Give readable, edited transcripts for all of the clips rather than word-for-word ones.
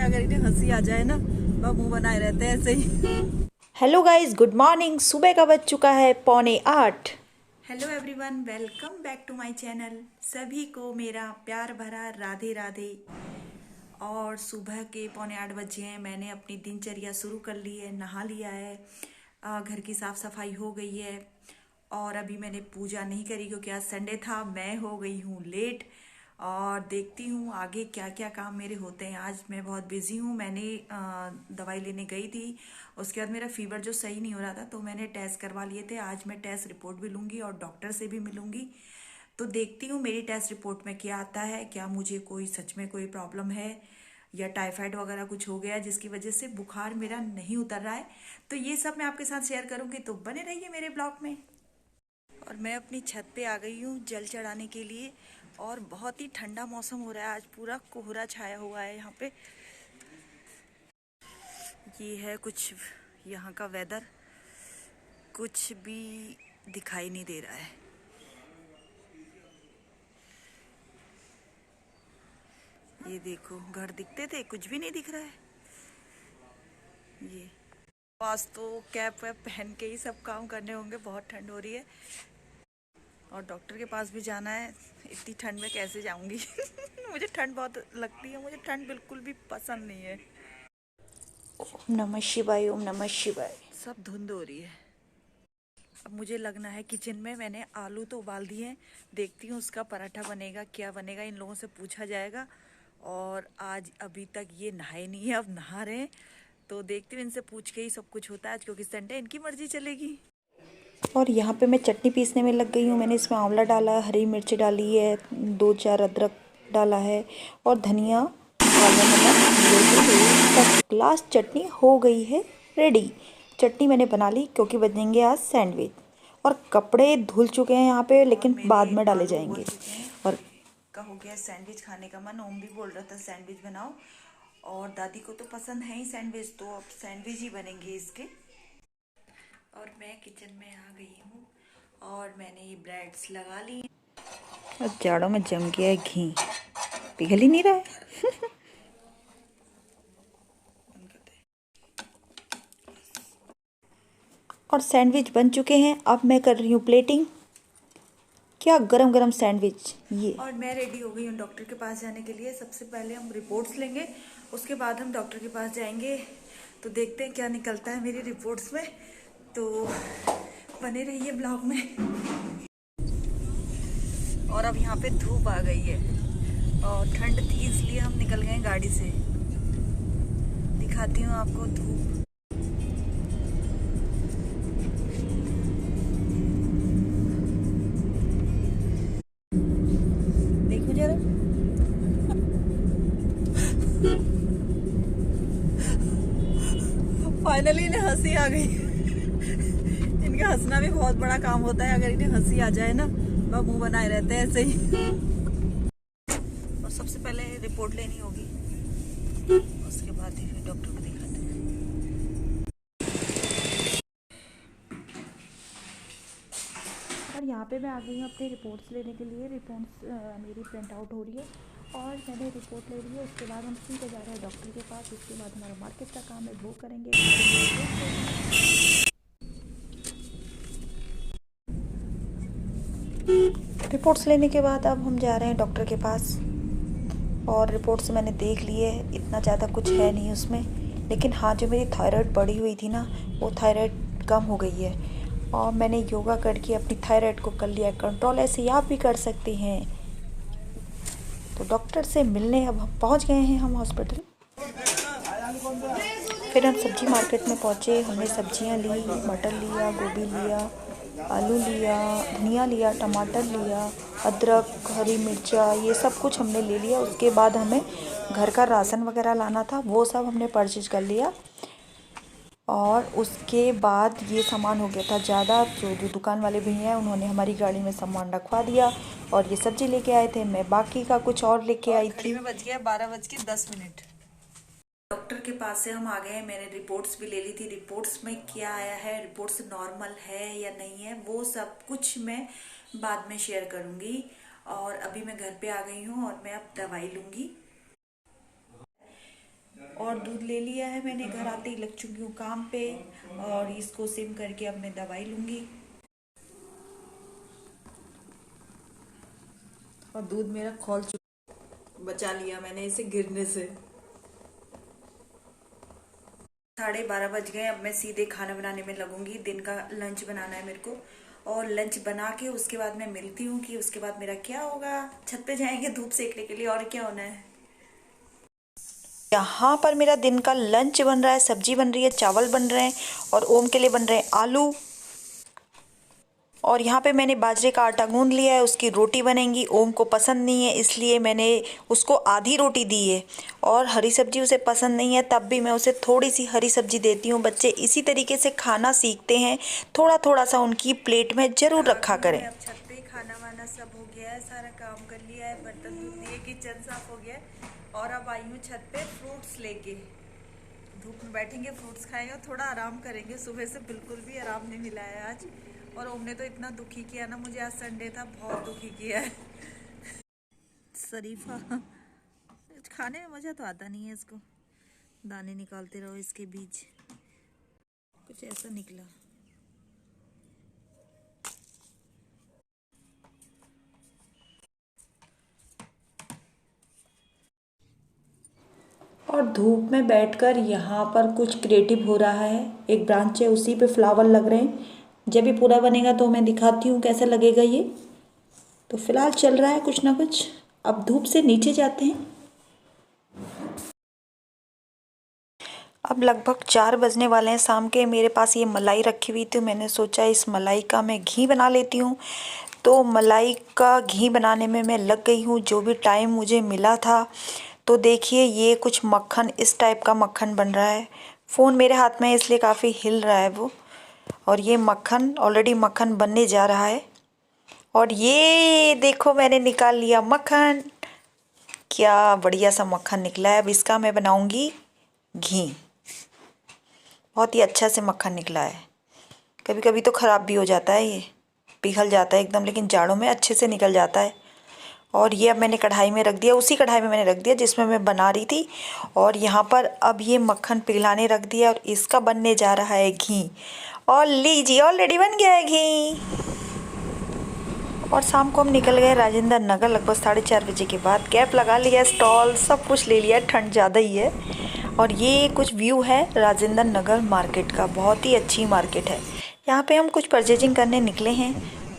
अगर इन्हें हंसी आ जाए ना तो मुंह बनाए रहते हैं ऐसे ही। Hello guys, good morning. सुबह का बज चुका है 7:45। Hello everyone, welcome back to my channel. सभी को मेरा प्यार भरा राधे राधे। और सुबह के 7:45 बजे हैं। मैंने अपनी दिनचर्या शुरू कर ली है, नहा लिया है, घर की साफ सफाई हो गई है। और अभी मैंने पूजा नहीं करी क्योंकि आज संडे था। मैं हो गई हूँ लेट। और देखती हूँ आगे क्या क्या काम मेरे होते हैं। आज मैं बहुत बिजी हूँ। मैंने दवाई लेने गई थी। उसके बाद मेरा फीवर जो सही नहीं हो रहा था तो मैंने टेस्ट करवा लिए थे। आज मैं टेस्ट रिपोर्ट भी लूँगी और डॉक्टर से भी मिलूँगी। तो देखती हूँ मेरी टेस्ट रिपोर्ट में क्या आता है, क्या मुझे कोई सच में कोई प्रॉब्लम है या टाइफाइड वगैरह कुछ हो गया जिसकी वजह से बुखार मेरा नहीं उतर रहा है। तो ये सब मैं आपके साथ शेयर करूँगी, तो बने रहिए मेरे ब्लॉग में। और मैं अपनी छत पे आ गई हूँ जल चढ़ाने के लिए। और बहुत ही ठंडा मौसम हो रहा है, आज पूरा कोहरा छाया हुआ है यहाँ पे। ये है कुछ यहाँ का वेदर, कुछ भी दिखाई नहीं दे रहा है। ये देखो, घर दिखते थे, कुछ भी नहीं दिख रहा है। ये पास तो कैप वैप पहन के ही सब काम करने होंगे, बहुत ठंड हो रही है। और डॉक्टर के पास भी जाना है, इतनी ठंड में कैसे जाऊंगी। मुझे ठंड बहुत लगती है, मुझे ठंड बिल्कुल भी पसंद नहीं है। ओम नमः शिवाय, ओम नमः शिवाय। सब धुंध हो रही है। अब मुझे लगना है किचन में। मैंने आलू तो उबाल दिए हैं, देखती हूँ उसका पराठा बनेगा, क्या बनेगा, इन लोगों से पूछा जाएगा। और आज अभी तक ये नहाए नहीं है, अब नहा रहे हैं तो देखती हूँ, इनसे पूछ के ही सब कुछ होता है आज, क्योंकि संडे इनकी मर्जी चलेगी। और यहाँ पे मैं चटनी पीसने में लग गई हूँ। मैंने इसमें आंवला डाला, हरी मिर्च डाली है, 2-4 अदरक डाला है और धनिया, काला नमक, फर्स्ट क्लास चटनी हो गई है रेडी। चटनी मैंने बना ली क्योंकि बनेंगे आज सैंडविच। और कपड़े धुल चुके हैं यहाँ पे, और लेकिन मेरे बाद में डाले आलू उबल जाएंगे। चुके हैं। और का हो गया सैंडविच खाने का मन। ओम भी बोल रहा था सैंडविच बनाओ, और दादी को तो पसंद है ही सैंडविच, तो अब सैंडविच ही बनेंगे इसके। और मैं किचन में आ गई हूँ और मैंने ये ब्रेड्स लगा ली। जाड़ों में जम गया है घी, पिघल ही नहीं रहा है। बंद कर दे। और सैंडविच बन चुके हैं। अब मैं कर रही हूँ प्लेटिंग। क्या गरम गरम सैंडविच ये। और मैं रेडी हो गई हूँ डॉक्टर के पास जाने के लिए। सबसे पहले हम रिपोर्ट्स लेंगे, उसके बाद हम डॉक्टर के पास जाएंगे। तो देखते हैं क्या निकलता है मेरी रिपोर्ट्स में। तो बने रहिए ब्लॉग में। और अब यहाँ पे धूप आ गई है और ठंड थी, इसलिए हम निकल गए गाड़ी से। दिखाती हूँ आपको धूप। देखो जरा। फाइनली इन्हें हंसी आ गई। इनका हंसना भी बहुत बड़ा काम होता है, अगर इन्हें हंसी आ जाए ना तो मुंह बनाए रहते हैं ऐसे ही। और सबसे पहले रिपोर्ट लेनी होगी, उसके बाद ही फिर डॉक्टर को दिखाते हैं। और यहाँ पे मैं आ गई हूँ अपनी रिपोर्ट्स लेने के लिए। रिपोर्ट्स मेरी प्रिंट आउट हो रही है और मैंने रिपोर्ट ले ली है। उसके बाद हम सीधे जा रहे हैं डॉक्टर के पास। उसके बाद हमारा मार्केट का काम है, वो करेंगे। रिपोर्ट्स लेने के बाद अब हम जा रहे हैं डॉक्टर के पास। और रिपोर्ट्स मैंने देख ली है, इतना ज़्यादा कुछ है नहीं उसमें। लेकिन हाँ, जो मेरी थायराइड बढ़ी हुई थी ना, वो थायराइड कम हो गई है। और मैंने योगा करके अपनी थायराइड को कर लिया कंट्रोल। ऐसे ही आप भी कर सकते हैं। तो डॉक्टर से मिलने अब हम पहुंच गए हैं हम हॉस्पिटल। फिर हम सब्जी मार्केट में पहुंचे। हमने सब्जियां ली, मटर लिया, गोभी लिया, आलू लिया, धनिया लिया, टमाटर लिया, अदरक, हरी मिर्चा, ये सब कुछ हमने ले लिया। उसके बाद हमें घर का राशन वगैरह लाना था, वो सब हमने परचेज कर लिया। और उसके बाद ये सामान हो गया था ज़्यादा, जो दुकान वाले भैया हैं उन्होंने हमारी गाड़ी में सामान रखवा दिया। और ये सब्जी लेके आए थे, मैं बाकी का कुछ और लेके आई घड़ी थी। में बज गया 12:10। डॉक्टर के पास से हम आ गए हैं। मैंने रिपोर्ट्स भी ले ली थी। रिपोर्ट्स में क्या आया है, रिपोर्ट्स नॉर्मल है या नहीं है, वो सब कुछ मैं बाद में शेयर करूंगी। और अभी मैं घर पे आ गई हूँ और मैं अब दवाई लूंगी। और दूध ले लिया है मैंने, घर आते ही लग चुकी हूँ काम पे, और इसको सिम करके अब मैं दवाई लूँगी। और दूध मेरा खौल चुका, बचा लिया मैंने इसे गिरने से। 12:30 बज गए। अब मैं सीधे खाना बनाने में लगूंगी। दिन का लंच बनाना है मेरे को, और लंच बना के उसके बाद मैं मिलती हूँ कि उसके बाद मेरा क्या होगा। छत पे जाएंगे धूप सेकने के लिए, और क्या होना है। यहाँ पर मेरा दिन का लंच बन रहा है, सब्जी बन रही है, चावल बन रहे हैं और ओम के लिए बन रहे हैं आलू। और यहाँ पे मैंने बाजरे का आटा गूंद लिया है, उसकी रोटी बनेंगी। ओम को पसंद नहीं है इसलिए मैंने उसको आधी रोटी दी है, और हरी सब्जी उसे पसंद नहीं है तब भी मैं उसे थोड़ी सी हरी सब्जी देती हूँ। बच्चे इसी तरीके से खाना सीखते हैं, थोड़ा थोड़ा सा उनकी प्लेट में ज़रूर रखा करें। अब छत पे खाना वाना सब हो गया है, सारा काम कर लिया है, बर्तन धुल दिए, किचन साफ हो गया है, और अब आई हूँ छत पे फ्रूट्स लेके। धूप में बैठेंगे, फ्रूट्स खाएंगे और थोड़ा आराम करेंगे। सुबह से बिल्कुल भी आराम नहीं मिला है आज, और ओम ने तो इतना दुखी किया ना मुझे, आज संडे था, बहुत दुखी किया है। शरीफा खाने में मज़ा तो आता नहीं है इसको, दाने निकालते रहो इसके बीज, कुछ ऐसा निकला। और धूप में बैठकर यहाँ पर कुछ क्रिएटिव हो रहा है। एक ब्रांच है उसी पे फ्लावर लग रहे हैं, जब ये पूरा बनेगा तो मैं दिखाती हूँ कैसा लगेगा ये। तो फिलहाल चल रहा है कुछ ना कुछ। अब धूप से नीचे जाते हैं। अब लगभग 4 बजने वाले हैं शाम के। मेरे पास ये मलाई रखी हुई थी, मैंने सोचा इस मलाई का मैं घी बना लेती हूँ। तो मलाई का घी बनाने में मैं लग गई हूँ, जो भी टाइम मुझे मिला था। तो देखिए ये कुछ मक्खन, इस टाइप का मक्खन बन रहा है। फ़ोन मेरे हाथ में है इसलिए काफ़ी हिल रहा है वो। और ये मक्खन ऑलरेडी मक्खन बनने जा रहा है। और ये देखो मैंने निकाल लिया मक्खन, क्या बढ़िया सा मक्खन निकला है। अब इसका मैं बनाऊंगी घी। बहुत ही अच्छा से मक्खन निकला है। कभी कभी तो ख़राब भी हो जाता है, ये पिघल जाता है एकदम, लेकिन जाड़ों में अच्छे से निकल जाता है। और ये अब मैंने कढ़ाई में रख दिया, उसी कढ़ाई में मैंने रख दिया जिसमें मैं बना रही थी। और यहाँ पर अब ये मक्खन पिघलाने रख दिया, और इसका बनने जा रहा है घी। और लीजिए ऑलरेडी बन गया है घी। और शाम को हम निकल गए राजेंद्र नगर लगभग 4:30 बजे के बाद। कैब लगा लिया, स्टॉल सब कुछ ले लिया, ठंड ज़्यादा ही है। और ये कुछ व्यू है राजेंद्र नगर मार्केट का, बहुत ही अच्छी मार्केट है। यहाँ पे हम कुछ परचेजिंग करने निकले हैं,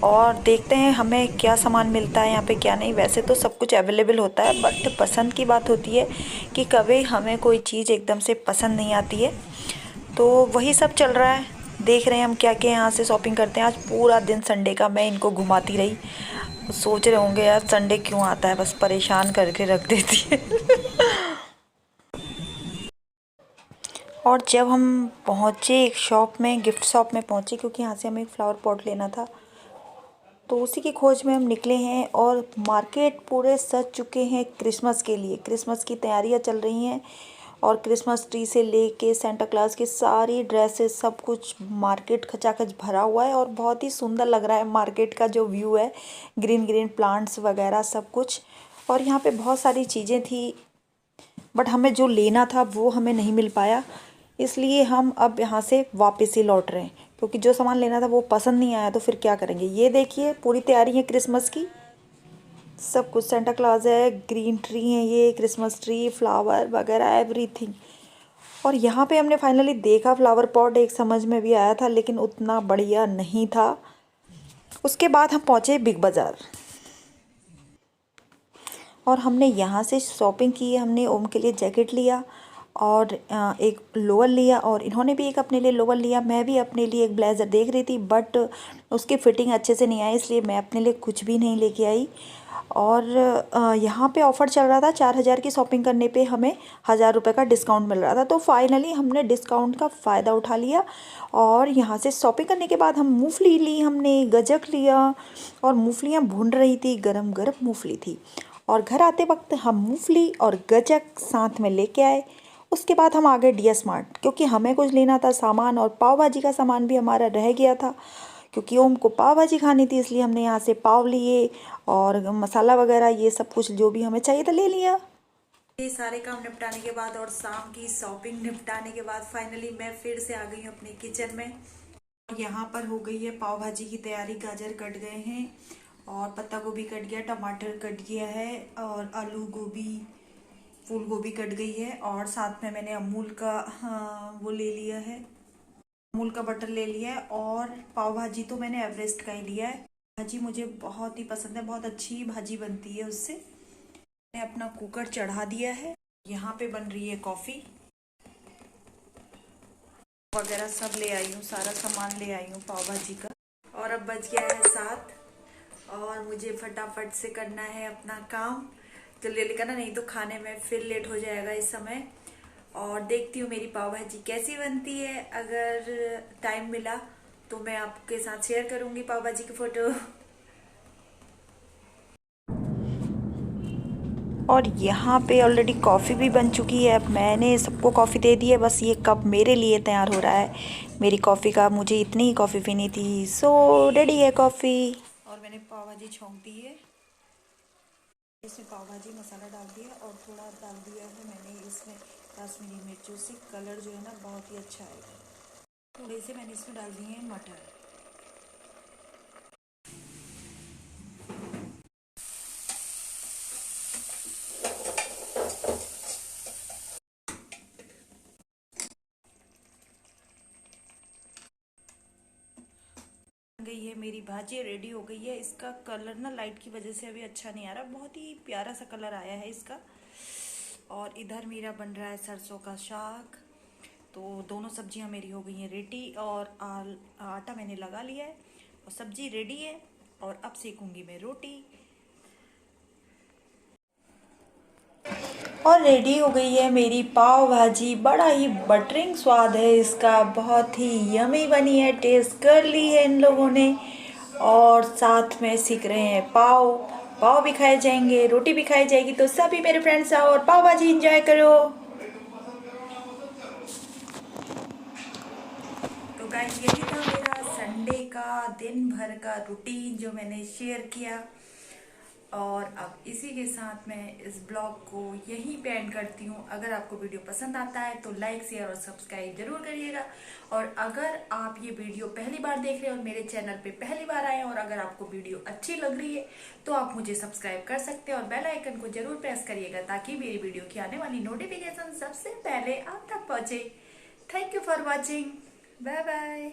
और देखते हैं हमें क्या सामान मिलता है यहाँ पे क्या नहीं। वैसे तो सब कुछ अवेलेबल होता है, बट पसंद की बात होती है कि कभी हमें कोई चीज़ एकदम से पसंद नहीं आती है। तो वही सब चल रहा है, देख रहे हैं हम क्या क्या यहाँ से शॉपिंग करते हैं। आज पूरा दिन संडे का मैं इनको घुमाती रही। सोच रहे होंगे यार संडे क्यों आता है, बस परेशान करके रख देती है। और जब हम पहुँचे एक शॉप में, गिफ्ट शॉप में पहुँचे, क्योंकि यहाँ से हमें एक फ्लावर पॉट लेना था, तो उसी की खोज में हम निकले हैं। और मार्केट पूरे सज चुके हैं क्रिसमस के लिए, क्रिसमस की तैयारियां चल रही हैं। और क्रिसमस ट्री से लेके सेंटा क्लॉज की सारी ड्रेसेस, सब कुछ मार्केट खचाखच भरा हुआ है। और बहुत ही सुंदर लग रहा है मार्केट का जो व्यू है, ग्रीन ग्रीन प्लांट्स वगैरह सब कुछ। और यहाँ पे बहुत सारी चीज़ें थी, बट हमें जो लेना था वो हमें नहीं मिल पाया, इसलिए हम अब यहाँ से वापस ही लौट रहे हैं, क्योंकि जो सामान लेना था वो पसंद नहीं आया, तो फिर क्या करेंगे। ये देखिए पूरी तैयारी है क्रिसमस की, सब कुछ सेंटा क्लॉज है, ग्रीन ट्री है, ये क्रिसमस ट्री, फ्लावर वगैरह एवरीथिंग। और यहाँ पे हमने फाइनली देखा फ्लावर पॉट, एक समझ में भी आया था लेकिन उतना बढ़िया नहीं था। उसके बाद हम पहुँचे बिग बाज़ार, और हमने यहाँ से शॉपिंग की। हमने ओम के लिए जैकेट लिया और एक लोअर लिया, और इन्होंने भी एक अपने लिए लोअर लिया। मैं भी अपने लिए एक ब्लेज़र देख रही थी, बट उसकी फ़िटिंग अच्छे से नहीं आई, इसलिए मैं अपने लिए कुछ भी नहीं लेके आई। और यहाँ पे ऑफ़र चल रहा था, 4000 की शॉपिंग करने पे हमें 1000 रुपये का डिस्काउंट मिल रहा था। तो फाइनली हमने डिस्काउंट का फ़ायदा उठा लिया, और यहाँ से शॉपिंग करने के बाद हम मूँगफली ली, हमने गजक लिया, और मूँगफलियाँ भून रही थी, गरम गरम मूँगफली थी। और घर आते वक्त हम मूँगफली और गजक साथ में लेके आए। उसके बाद हम आ गए डी स्मार्ट, क्योंकि हमें कुछ लेना था सामान, और पाव भाजी का सामान भी हमारा रह गया था, क्योंकि ओम को पाव भाजी खानी थी, इसलिए हमने यहाँ से पाव लिए, और मसाला वगैरह ये सब कुछ जो भी हमें चाहिए था ले लिया। ये सारे काम निपटाने के बाद और शाम की शॉपिंग निपटाने के बाद फाइनली मैं फिर से आ गई हूँ अपने किचन में। यहाँ पर हो गई है पाव भाजी की तैयारी। गाजर कट गए हैं और पत्ता गोभी कट गया, टमाटर कट गया है और आलू गोभी फूल गोभी कट गई है। और साथ में मैंने अमूल का वो ले लिया है, अमूल का बटर ले लिया है। और पाव भाजी तो मैंने एवरेस्ट का ही लिया है। भाजी मुझे बहुत ही पसंद है, बहुत अच्छी भाजी बनती है उससे। मैंने अपना कुकर चढ़ा दिया है। यहाँ पे बन रही है कॉफ़ी वगैरह सब ले आई हूँ, सारा सामान ले आई हूँ पाव भाजी का। और अब बज गया है 7 और मुझे फटाफट से करना है अपना काम। जल्दी जल्दी करना, नहीं तो खाने में फिर लेट हो जाएगा इस समय। और देखती हूँ मेरी पाव भाजी कैसी बनती है। अगर टाइम मिला तो मैं आपके साथ शेयर करूंगी पाव भाजी की फोटो। और यहाँ पे ऑलरेडी कॉफ़ी भी बन चुकी है। अब मैंने सबको कॉफ़ी दे दी है, बस ये कप मेरे लिए तैयार हो रहा है। मेरी कॉफ़ी का मुझे इतनी ही कॉफ़ी पीनी थी, सो रेडी है कॉफ़ी। और मैंने पाव भाजी छोंक दी है, इसमें पाव भाजी मसाला डाल दिया और थोड़ा डाल दिया है मैंने इसमें कश्मीरी मिर्चों से कलर जो है ना बहुत ही अच्छा आएगा। थोड़े से मैंने इसमें डाल दिए हैं मटर। गई है मेरी भाजी, रेडी हो गई है। इसका कलर ना लाइट की वजह से अभी अच्छा नहीं आ रहा, बहुत ही प्यारा सा कलर आया है इसका। और इधर मेरा बन रहा है सरसों का साग। तो दोनों सब्जियां मेरी हो गई हैं रेडी और आटा मैंने लगा लिया है और सब्जी रेडी है। और अब सेकूंगी मैं रोटी। और रेडी हो गई है मेरी पाव भाजी। बड़ा ही बटरिंग स्वाद है इसका, बहुत ही यमी बनी है, टेस्ट कर ली है इन लोगों ने। और साथ में सीख रहे हैं पाव। पाव भी खाए जाएंगे, रोटी भी खाई जाएगी। तो सभी मेरे फ्रेंड्स आओ और पाव भाजी एंजॉय करो। तो गाइस यही था मेरा संडे का दिन भर का रूटीन जो मैंने शेयर किया। और अब इसी के साथ मैं इस ब्लॉग को यहीं पे एंड करती हूँ। अगर आपको वीडियो पसंद आता है तो लाइक शेयर और सब्सक्राइब जरूर करिएगा। और अगर आप ये वीडियो पहली बार देख रहे हैं और मेरे चैनल पे पहली बार आए हैं और अगर आपको वीडियो अच्छी लग रही है तो आप मुझे सब्सक्राइब कर सकते हैं और बेल आइकन को जरूर प्रेस करिएगा ताकि मेरी वीडियो की आने वाली नोटिफिकेशन सबसे पहले आप तक पहुंचे। Thank you for watching. Bye bye.